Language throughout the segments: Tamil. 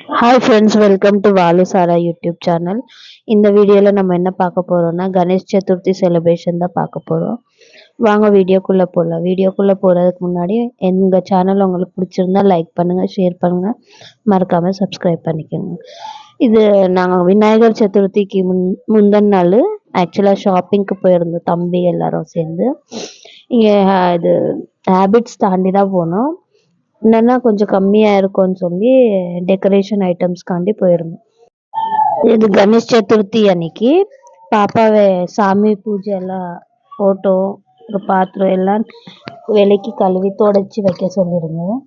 Hi friends, welcome to Valu Sara YouTube channel. இந்த வீடியோவில் நம்ம என்ன பார்க்க போகிறோம்னா கணேஷ் சதுர்த்தி செலிப்ரேஷன் தான் பார்க்க போகிறோம். வாங்க வீடியோக்குள்ளே போகலாம். வீடியோக்குள்ளே போகிறதுக்கு முன்னாடி எங்கள் சேனல் உங்களுக்கு பிடிச்சிருந்தா லைக் பண்ணுங்கள், ஷேர் பண்ணுங்கள், மறக்காமல் சப்ஸ்கிரைப் பண்ணிக்கோங்க. இது நாங்கள் விநாயகர் சதுர்த்திக்கு முந்தின நாள் ஆக்சுவலாக ஷாப்பிங்க்கு போயிருந்தோம், தம்பி எல்லாரும் சேர்ந்து. இங்கே இது ஹேபிட்ஸ் தாண்டி தான் போனோம். என்னன்னா கொஞ்சம் கம்மியாக இருக்கும்னு சொல்லி டெக்கரேஷன் ஐட்டம்ஸ்காண்டி போயிருந்தோம். இது கணேஷ் சதுர்த்தி அன்னைக்கு பாப்பாவை சாமி பூஜை எல்லாம் ஃபோட்டோ பாத்திரம் எல்லாம் விலைக்கு கழுவி தொடச்சி வைக்க சொல்லியிருந்தேன்.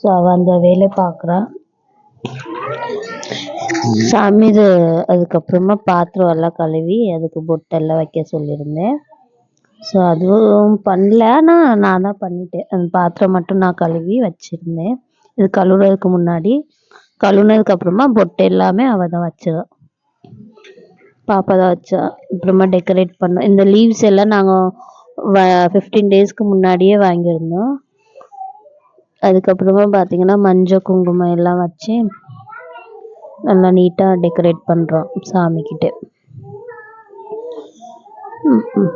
ஸோ அவள் அந்த வேலை பார்க்குறான். சாமி இது அதுக்கப்புறமா பாத்திரம் எல்லாம் கழுவி அதுக்கு பொட்டெல்லாம் வைக்க சொல்லியிருந்தேன். ஸோ அதுவும் பண்ணல, ஆனால் நான் தான் பண்ணிட்டேன். அந்த பாத்திரம் மட்டும் நான் கழுவி வச்சுருந்தேன். இது கழுவுறதுக்கு முன்னாடி, கழுவுனதுக்கப்புறமா பொட்டு எல்லாமே அவள் தான் வச்சா, பாப்பா தான் வச்சா. அப்புறமா டெக்கரேட் பண்ணோம். இந்த லீவ்ஸ் எல்லாம் நாங்கள் 15 டேஸ்க்கு முன்னாடியே வாங்கியிருந்தோம். அதுக்கப்புறமா பார்த்தீங்கன்னா மஞ்சள் குங்குமம் எல்லாம் வச்சு நல்லா நீட்டாக டெக்கரேட் பண்ணுறோம் சாமிக்கிட்ட.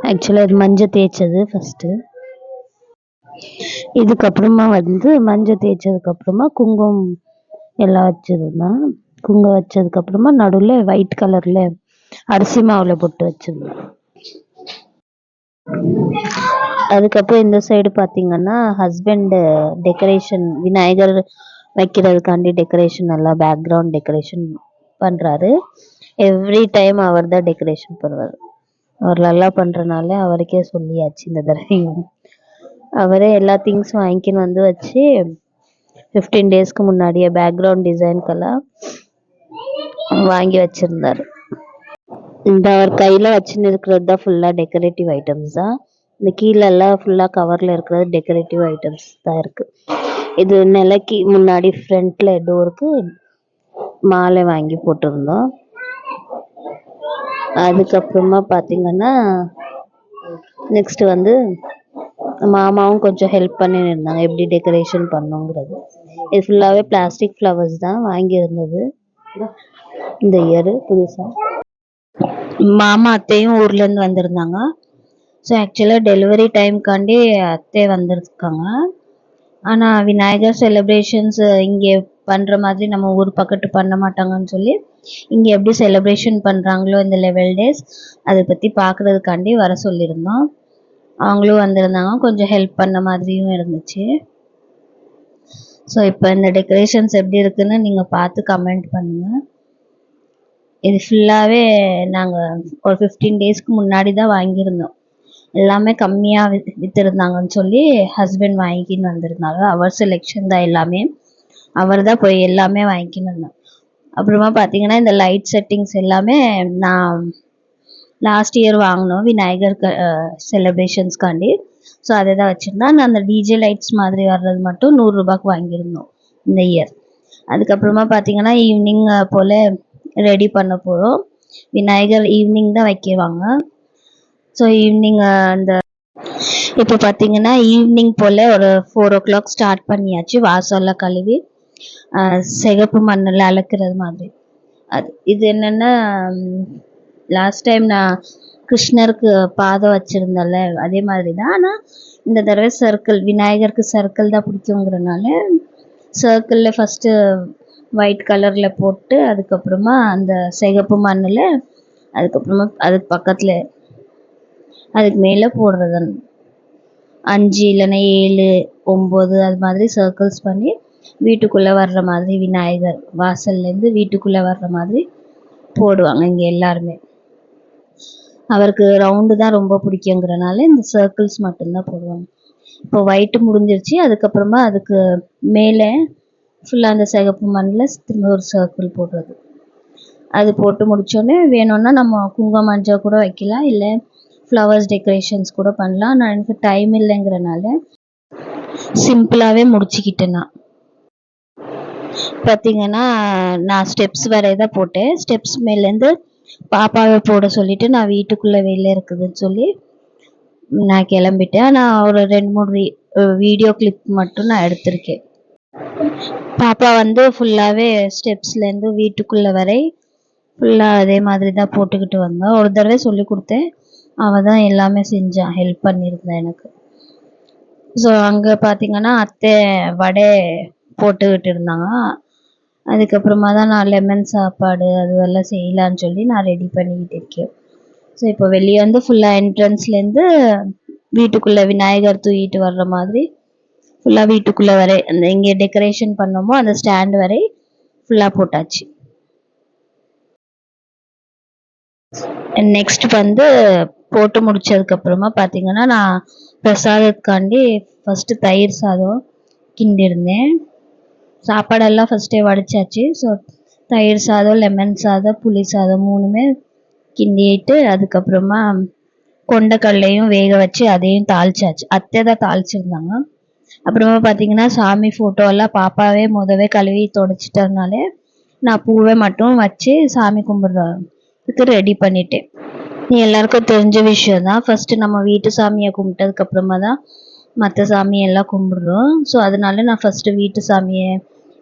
ஆக்சுவலாக இது மஞ்சள் தேய்ச்சது ஃபஸ்ட்டு. இதுக்கப்புறமா மஞ்சள் தேய்ச்சதுக்கப்புறமா குங்குமம் எல்லாம் வச்சதுதான். குங்குமம் வச்சதுக்கப்புறமா நடுவில் ஒயிட் கலரில் அரிசி மாவில் போட்டு வச்சிருந்தோம். அதுக்கப்புறம் இந்த சைடு பார்த்தீங்கன்னா ஹஸ்பண்டு டெக்கரேஷன் விநாயகர் வைக்கிறதுக்காண்டி டெக்கரேஷன் எல்லாம் பேக்ரவுண்ட் டெக்கரேஷன் பண்ணுறாரு. எவ்ரி டைம் அவர் தான் டெக்கரேஷன் பண்ணுவார். அவர் நல்லா பண்ணுறனால அவருக்கே சொல்லியாச்சு இந்த தடவையும். அவரே எல்லா திங்ஸும் வாங்கிக்கின்னு வச்சு 15 டேஸ்க்கு முன்னாடியே பேக்ரவுண்ட் டிசைனுக்கெல்லாம் வாங்கி வச்சுருந்தார். இந்த அவர் கையில் வச்சுன்னு இருக்கிறது தான் ஃபுல்லாக டெக்கரேட்டிவ் ஐட்டம்ஸ் தான். இந்த கீழெல்லாம் ஃபுல்லாக கவரில் இருக்கிறது டெக்கரேட்டிவ் ஐட்டம்ஸ் தான் இருக்குது. இது நிலைக்கு முன்னாடி ஃப்ரண்ட்டில் டோருக்கு மாலை வாங்கி போட்டிருந்தோம். அதுக்கப்புறமா பார்த்தீங்கன்னா நெக்ஸ்ட்டு மாமாவும் கொஞ்சம் ஹெல்ப் பண்ணின்னு இருந்தாங்க எப்படி டெக்கரேஷன் பண்ணுங்கிறது. இது ஃபுல்லாகவே பிளாஸ்டிக் ஃப்ளவர்ஸ் தான் வாங்கியிருந்தது இந்த இயர் புதுசாக. மாமா அத்தையும் ஊர்லேருந்து வந்திருந்தாங்க. ஸோ ஆக்சுவலாக டெலிவரி டைம்காண்டி அத்தை வந்திருக்காங்க. ஆனால் விநாயகர் செலிப்ரேஷன்ஸ் இங்கே பண்ணுற மாதிரி நம்ம ஊர் பக்கத்து பண்ண மாட்டாங்கன்னு சொல்லி இங்கே எப்படி செலிப்ரேஷன் பண்ணுறாங்களோ இந்த 11 டேஸ் அதை பற்றி பார்க்குறதுக்காண்டி வர சொல்லியிருந்தோம். அவங்களும் வந்திருந்தாங்க, கொஞ்சம் ஹெல்ப் பண்ண மாதிரியும் இருந்துச்சு. ஸோ இப்போ இந்த டெக்கரேஷன்ஸ் எப்படி இருக்குன்னு நீங்கள் பார்த்து கமெண்ட் பண்ணுங்கள். இது ஃபுல்லாகவே நாங்கள் ஒரு 15 டேஸ்க்கு முன்னாடி தான் வாங்கியிருந்தோம். எல்லாமே கம்மியாக விற்றுருந்தாங்கன்னு சொல்லி ஹஸ்பண்ட் வாங்கிக்கின்னு வந்திருந்தாங்க. அவர் செலெக்ஷன் தான் எல்லாமே, அவர் தான் போய் எல்லாமே வாங்கிக்கின்னு வந்தோம். அப்புறமா பார்த்தீங்கன்னா இந்த லைட் செட்டிங்ஸ் எல்லாமே நான் லாஸ்ட் இயர் வாங்கினோம் விநாயகர் செலிப்ரேஷன்ஸ்காண்டி. ஸோ அதை தான் வச்சுருந்தேன். நான் அந்த டிஜே லைட்ஸ் மாதிரி வர்றது மட்டும் 100 ரூபாய்க்கு வாங்கியிருந்தோம் இந்த இயர். அதுக்கப்புறமா பார்த்தீங்கன்னா ஈவினிங் போல் ரெடி பண்ண போகிறோம். விநாயகர் ஈவினிங் தான் வைக்குவாங்க. ஸோ ஈவினிங் இப்போ பார்த்தீங்கன்னா ஈவினிங் போல் ஒரு 4 o'clock ஸ்டார்ட் பண்ணியாச்சு. வாசலில் கழுவி சிகப்பு மண்ணில் அலக்கிறது மாதிரி. இது என்னென்னா லாஸ்ட் டைம் நான் கிருஷ்ணருக்கு பாதம் வச்சுருந்தேன்ல அதே மாதிரி தான். ஆனால் இந்த தடவை சர்க்கிள், விநாயகருக்கு சர்க்கிள் தான் பிடிக்குங்கிறனால சர்க்கிளில் ஃபஸ்ட்டு ஒயிட் கலரில் போட்டு அதுக்கப்புறமா அந்த சிகப்பு மண்ணில் அதுக்கப்புறமா அதுக்கு பக்கத்தில் அதுக்கு மேலே போடுறது 5 இல்லைன்னா 7 9 அது மாதிரி சர்க்கிள்ஸ் பண்ணி வீட்டுக்குள்ளே வர்ற மாதிரி விநாயகர் வாசல்லேருந்து வீட்டுக்குள்ளே வர்ற மாதிரி போடுவாங்க இங்கே எல்லாருமே. அவருக்கு ரவுண்டு தான் ரொம்ப பிடிக்குங்கிறனால இந்த சர்க்கிள்ஸ் மட்டும்தான் போடுவாங்க. இப்போ ஒயிட்டு முடிஞ்சிருச்சு. அதுக்கப்புறமா அதுக்கு மேலே ஃபுல்லாக அந்த சிகப்பு மண்ணில் திரும்ப ஒரு சர்க்கிள் போடுறது. அது போட்டு முடித்தோடனே வேணும்னா நம்ம குங்குமம் மஞ்சள் கூட வைக்கலாம், இல்லை ஃப்ளவர்ஸ் டெக்கரேஷன்ஸ் கூட பண்ணலாம். நான் எனக்கு டைம் இல்லைங்கிறனால சிம்பிளாகவே முடிச்சுக்கிட்டேன். நான் பார்த்தீங்கன்னா நான் ஸ்டெப்ஸ் வரை தான் போட்டேன். ஸ்டெப்ஸ் மேலேருந்து பாப்பாவை போட சொல்லிவிட்டு நான் வீட்டுக்குள்ளே வெளில இருக்குதுன்னு சொல்லி நான் கிளம்பிட்டேன். நான் ஒரு 2 3 வீடியோ கிளிப் மட்டும் நான் எடுத்திருக்கேன். பாப்பா வந்து ஃபுல்லாவே ஸ்டெப்ஸ்ல இருந்து வீட்டுக்குள்ள வரை ஃபுல்லா அதே மாதிரி தான் போட்டுக்கிட்டு வந்தா. ஒரு தடவை சொல்லி கொடுத்தேன், அவ தான் எல்லாமே செஞ்சா, ஹெல்ப் பண்ணியிருந்தா எனக்கு. ஸோ அங்க பார்த்தீங்கன்னா அத்தை வடை போட்டுக்கிட்டு இருந்தாங்க. அதுக்கப்புறமா தான் நான் லெமன் சாப்பாடு அதுவெல்லாம் செய்யலான்னு சொல்லி நான் ரெடி பண்ணிக்கிட்டு இருக்கேன். ஸோ இப்போ வெளியே வந்து ஃபுல்லாக என்ட்ரன்ஸ்லேருந்து வீட்டுக்குள்ளே விநாயகர் தூக்கிட்டு வர்ற மாதிரி ஃபுல்லாக வீட்டுக்குள்ளே வரை அந்த இங்கே டெக்கரேஷன் பண்ணோமோ அந்த ஸ்டாண்ட் வரை ஃபுல்லாக போட்டாச்சு. நெக்ஸ்ட் வந்து போட்டு முடிச்சதுக்கப்புறமா பார்த்தீங்கன்னா நான் பிரசாதத்துக்காண்டி ஃபஸ்ட்டு தயிர் சாதம் கிண்டிருந்தேன். சாப்பாடெல்லாம் ஃபஸ்ட்டே வடிச்சாச்சு. ஸோ தயிர் சாதம், லெமன் சாதம், புளி சாதம் 3மே கிண்டிட்டு அதுக்கப்புறமா கொண்டக்கடலையும் வேக வச்சு அதையும் தாளிச்சாச்சு. அத்தை தான் தாளிச்சிருந்தாங்க. அப்புறமா பார்த்தீங்கன்னா சாமி ஃபோட்டோலாம் பாப்பாவே முதவே கழுவி தொடச்சிட்டதுனால நான் பூவை மட்டும் வச்சு சாமி கும்பிட்றதுக்கு ரெடி பண்ணிட்டேன். எல்லாருக்கும் தெரிஞ்ச விஷயம் தான். ஃபஸ்ட்டு நம்ம வீட்டு சாமியை கும்பிட்டதுக்கப்புறமா தான் மற்ற சாமியெல்லாம் கும்பிட்றோம். ஸோ அதனால நான் ஃபஸ்ட்டு வீட்டு சாமியை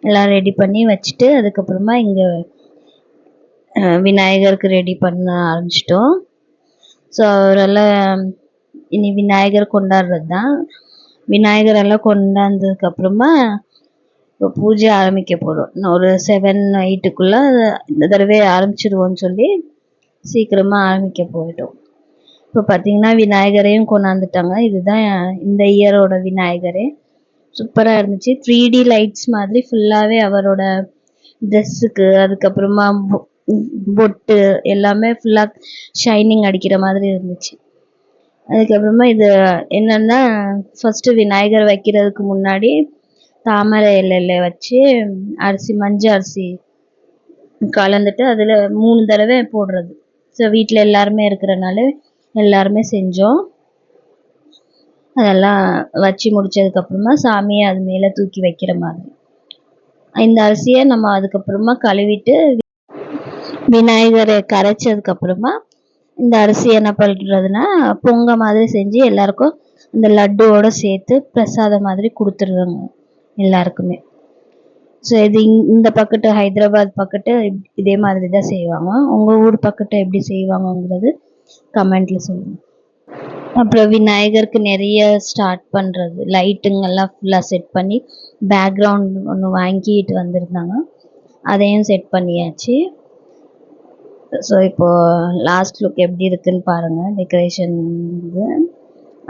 எல்லாம் ரெடி பண்ணி வச்சுட்டு அதுக்கப்புறமா இங்கே விநாயகருக்கு ரெடி பண்ண ஆரம்பிச்சிட்டோம். ஸோ அவரெல்லாம் இனி விநாயகர் கொண்டாடுறது தான். விநாயகரெல்லாம் கொண்டாந்ததுக்கப்புறமா இப்போ பூஜை ஆரம்பிக்க போகிறோம். ஒரு 7, 8க்குள்ளே இந்த தடவை ஆரம்பிச்சிடுவோன்னு சொல்லி சீக்கிரமாக ஆரம்பிக்க போயிட்டோம். இப்போ பார்த்தீங்கன்னா விநாயகரையும் கொண்டாந்துட்டாங்க. இதுதான் இந்த இயரோட விநாயகரே. சூப்பராக இருந்துச்சு. 3D லைட்ஸ் மாதிரி ஃபுல்லாகவே அவரோட ட்ரெஸ்ஸுக்கு அதுக்கப்புறமா பொட்டு எல்லாமே ஃபுல்லாக ஷைனிங் அடிக்கிற மாதிரி இருந்துச்சு. அதுக்கப்புறமா இது என்னன்னா ஃபஸ்ட்டு விநாயகர் வைக்கிறதுக்கு முன்னாடி தாமரை இலையில வச்சு அரிசி மஞ்சள் அரிசி கலந்துட்டு அதில் 3 தடவை போடுறது. ஸோ வீட்டில் எல்லாருமே இருக்கிறனால எல்லாருமே செஞ்சோம். அதெல்லாம் வச்சு முடிச்சதுக்கப்புறமா சாமியை அது மேலே தூக்கி வைக்கிற மாதிரி. இந்த அரிசியை நம்ம அதுக்கப்புறமா கழுவிட்டு விநாயகரை கரைச்சதுக்கப்புறமா இந்த அரிசி என்ன பண்ணுறதுன்னா பொங்க மாதிரி செஞ்சு எல்லாருக்கும் அந்த லட்டுவோடு சேர்த்து பிரசாதம் மாதிரி கொடுத்துருவாங்க எல்லாருக்குமே. ஸோ இது இந்த பக்கத்து ஹைதராபாத் பக்கத்து இதே மாதிரி தான் செய்வாங்க. உங்கள் ஊர் பக்கத்து எப்படி செய்வாங்கங்கிறது கமெண்ட்டில் சொல்லுங்கள். அப்புறம் விநாயகருக்கு நிறைய ஸ்டார்ட் பண்ணுறது லைட்டுங்கெல்லாம் ஃபுல்லாக செட் பண்ணி பேக்ரவுண்ட் ஒன்று வாங்கிட்டு வந்திருந்தாங்க, அதையும் செட் பண்ணியாச்சு. ஸோ இப்போது லாஸ்ட் லுக் எப்படி இருக்குன்னு பாருங்கள். டெக்கரேஷன்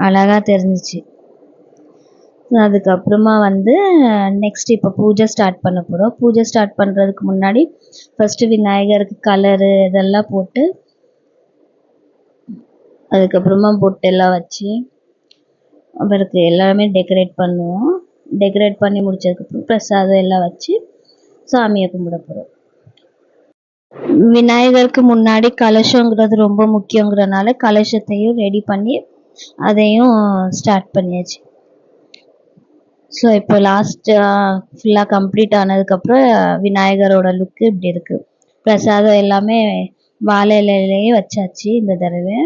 அழகாக தெரிஞ்சிச்சு. அதுக்கப்புறமா வந்து நெக்ஸ்ட் இப்போ பூஜை ஸ்டார்ட் பண்ண போகிறோம். பூஜை ஸ்டார்ட் பண்ணுறதுக்கு முன்னாடி ஃபஸ்ட்டு விநாயகருக்கு கலரு இதெல்லாம் போட்டு அதுக்கப்புறமா பொட்டெல்லாம் வச்சு அவருக்கு எல்லாமே டெக்கரேட் பண்ணுவோம். டெக்கரேட் பண்ணி முடிச்சதுக்கப்புறம் பிரசாதம் எல்லாம் வச்சு சாமியை கும்பிட போகிறோம். விநாயகருக்கு முன்னாடி கலசங்கிறது ரொம்ப முக்கியங்கிறனால கலசத்தையும் ரெடி பண்ணி அதையும் ஸ்டார்ட் பண்ணியாச்சு. ஸோ இப்போ லாஸ்ட்டாக ஃபுல்லாக கம்ப்ளீட் ஆனதுக்கப்புறம் விநாயகரோட லுக்கு இப்படி இருக்குது. பிரசாதம் எல்லாமே வாழை இலையிலேயே வச்சாச்சு. இந்த தடவை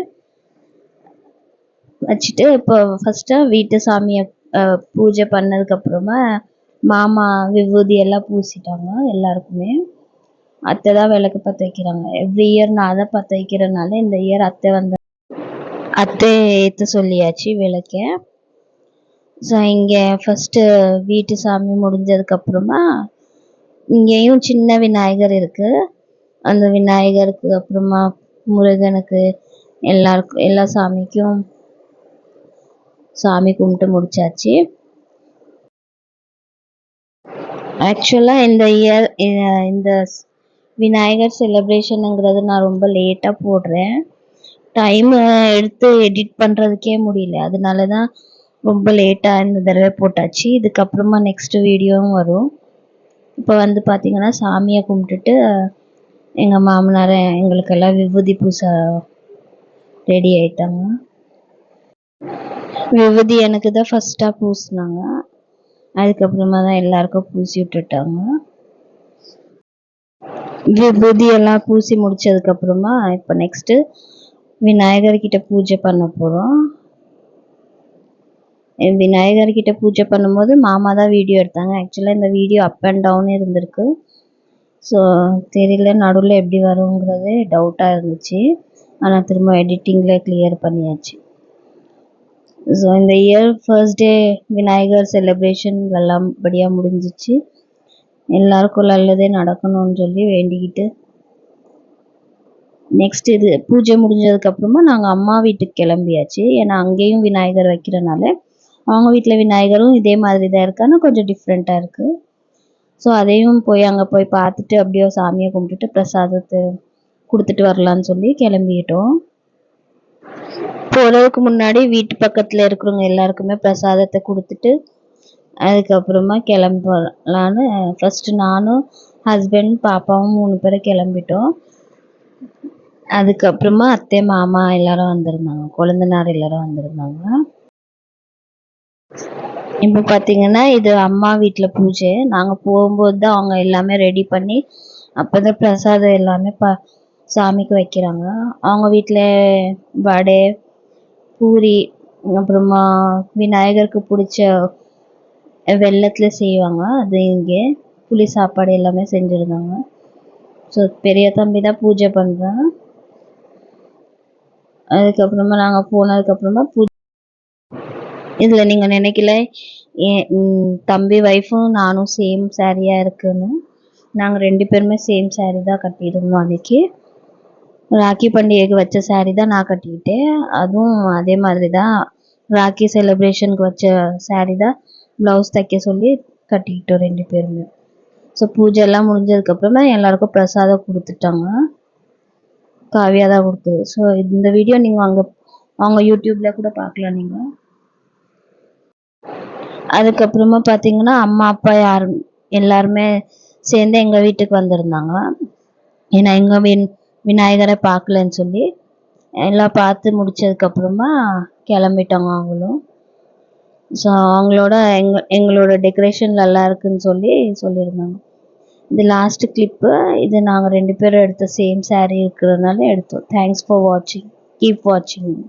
வச்சுட்டு இப்போ ஃபஸ்ட்டாக வீட்டு சாமியை பூஜை பண்ணதுக்கப்புறமா மாமா விபூதி எல்லாம் பூசிட்டாங்க எல்லாருக்குமே. அத்தை தான் விளக்கு பற்ற வைக்கிறாங்க. எவ்ரி இயர் நான் தான் பற்ற வைக்கிறனால இந்த இயர் அத்தை ஏற்ற சொல்லியாச்சு விளக்க. ஸோ இங்கே ஃபஸ்ட்டு வீட்டு சாமி முடிஞ்சதுக்கப்புறமா இங்கேயும் சின்ன விநாயகர் இருக்குது. அந்த விநாயகருக்கு அப்புறமா முருகனுக்கு எல்லாருக்கும் எல்லா சாமிக்கும் சாமி கும்பிட்டு முடிச்சாச்சு. ஆக்சுவலாக இந்த இயர் இந்த விநாயகர் செலிப்ரேஷனுங்கிறது நான் ரொம்ப லேட்டாக போடுறேன். டைம் எடுத்து எடிட் பண்ணுறதுக்கே முடியல. அதனால தான் ரொம்ப லேட்டாக இந்த தடவை போட்டாச்சு. இதுக்கப்புறமா நெக்ஸ்ட் வீடியோவும் வரும். இப்போ வந்து பார்த்திங்கன்னா சாமியை கும்பிட்டுட்டு எங்கள் மாமனார் எங்களுக்கெல்லாம் விபூதி பூச ரெடி ஆயிட்டாங்க. விபூதி எனக்கு தான் ஃபஸ்ட்டாக பூசினாங்க. அதுக்கப்புறமா தான் எல்லாருக்கும் பூசி விட்டுட்டாங்க. விபூதி எல்லாம் பூசி முடிச்சதுக்கப்புறமா இப்போ நெக்ஸ்ட்டு விநாயகர்கிட்ட பூஜை பண்ண போகிறோம். விநாயகர்கிட்ட பூஜை பண்ணும்போது மாமா தான் வீடியோ எடுத்தாங்க. ஆக்சுவலாக இந்த வீடியோ அப் அண்ட் டவுன் இருந்திருக்கு. ஸோ தெரியல, நடுவில் எப்படி வருங்கிறது டவுட்டாக இருந்துச்சு. ஆனால் திரும்ப எடிட்டிங்கில் கிளியர் பண்ணியாச்சு. ஸோ இந்த year first day Vinayagar celebration நல்லபடியாக முடிஞ்சிச்சு. எல்லாருக்கும் நல்லதே நடக்கணும்னு சொல்லி வேண்டிக்கிட்டு நெக்ஸ்ட் இது பூஜை முடிஞ்சதுக்கப்புறமா நாங்கள் அம்மா வீட்டுக்கு கிளம்பியாச்சு. ஏன்னா அங்கேயும் விநாயகர் வைக்கிறனால அவங்க வீட்டில் விநாயகரும் இதே மாதிரி தான் இருக்கான்னு கொஞ்சம் டிஃப்ரெண்ட்டாக இருக்குது. ஸோ அதையும் அங்கே போய் பார்த்துட்டு அப்படியே சாமியை கும்பிட்டுட்டு பிரசாதத்தை கொடுத்துட்டு வரலான்னு சொல்லி கிளம்பிக்கிட்டோம். போகிறதுக்கு முன்னாடி வீட்டு பக்கத்தில் இருக்கிறவங்க எல்லாருக்குமே பிரசாதத்தை கொடுத்துட்டு அதுக்கப்புறமா கிளம்பலான்னு ஃபஸ்ட்டு நானும் ஹஸ்பண்ட் பாப்பாவும் 3 பேரும் கிளம்பிட்டோம். அதுக்கப்புறமா அத்தை மாமா எல்லாரும் வந்திருந்தாங்க, கொழுந்தனார் எல்லாரும் வந்திருந்தாங்க. இப்போ பார்த்தீங்கன்னா இது அம்மா வீட்டில் பூஜை. நாங்கள் போகும்போது தான் அவங்க எல்லாமே ரெடி பண்ணி அப்போ தான் பிரசாதம் எல்லாமே சாமிக்கு வைக்கிறாங்க. அவங்க வீட்டில் வடை, பூரி, அப்புறமா விநாயகருக்கு பிடிச்ச வெல்லத்தில் செய்வாங்க. அது இங்கே புளி சாப்பாடு எல்லாமே செஞ்சுருந்தாங்க. ஸோ பெரிய தம்பி தான் பூஜை பண்ணுறேன். அதுக்கப்புறமா நாங்கள் போனதுக்கப்புறமா இதில் நீங்கள் நினைக்கல தம்பி ஒய்ஃபும் நானும் சேம் சாரியாக இருக்குன்னு. நாங்கள் 2 பேருமே சேம் சாரீ தான் கட்டியிருந்தோம். அன்றைக்கி ராக்கி பண்டிகைக்கு வச்ச சாரீ தான் நான் கட்டிக்கிட்டேன். அதுவும் அதே மாதிரி தான் ராக்கி செலிப்ரேஷனுக்கு வச்ச சாரீ தான் ப்ளவுஸ் தைக்க சொல்லி கட்டிக்கிட்டோம் 2 பேருமே. ஸோ பூஜை எல்லாம் முடிஞ்சதுக்கப்புறமா எல்லாருக்கும் பிரசாதம் கொடுத்துட்டாங்க. காவியா தான் கொடுத்தது. ஸோ இந்த வீடியோ நீங்கள் அவங்க யூடியூப்பில் கூட பார்க்கலாம் நீங்கள். அதுக்கப்புறமா பார்த்தீங்கன்னா அம்மா அப்பா எல்லாருமே சேர்ந்து எங்கள் வீட்டுக்கு வந்திருந்தாங்க. ஏன்னா எங்கள் விநாயகரை பார்க்கலன்னு சொல்லி எல்லாம் பார்த்து முடிச்சதுக்கப்புறமா கிளம்பிட்டாங்க அவங்களும். ஸோ அவங்களோட எங்களோட டெக்கரேஷன் நல்லா இருக்குன்னு சொல்லியிருந்தாங்க. இது லாஸ்ட் கிளிப்பு. இது நாங்கள் 2 பேரும் எடுத்த சேம் சாரீ இருக்கிறதுனால எடுத்தோம். தேங்க்ஸ் ஃபார் வாட்சிங். கீப் வாட்சிங்.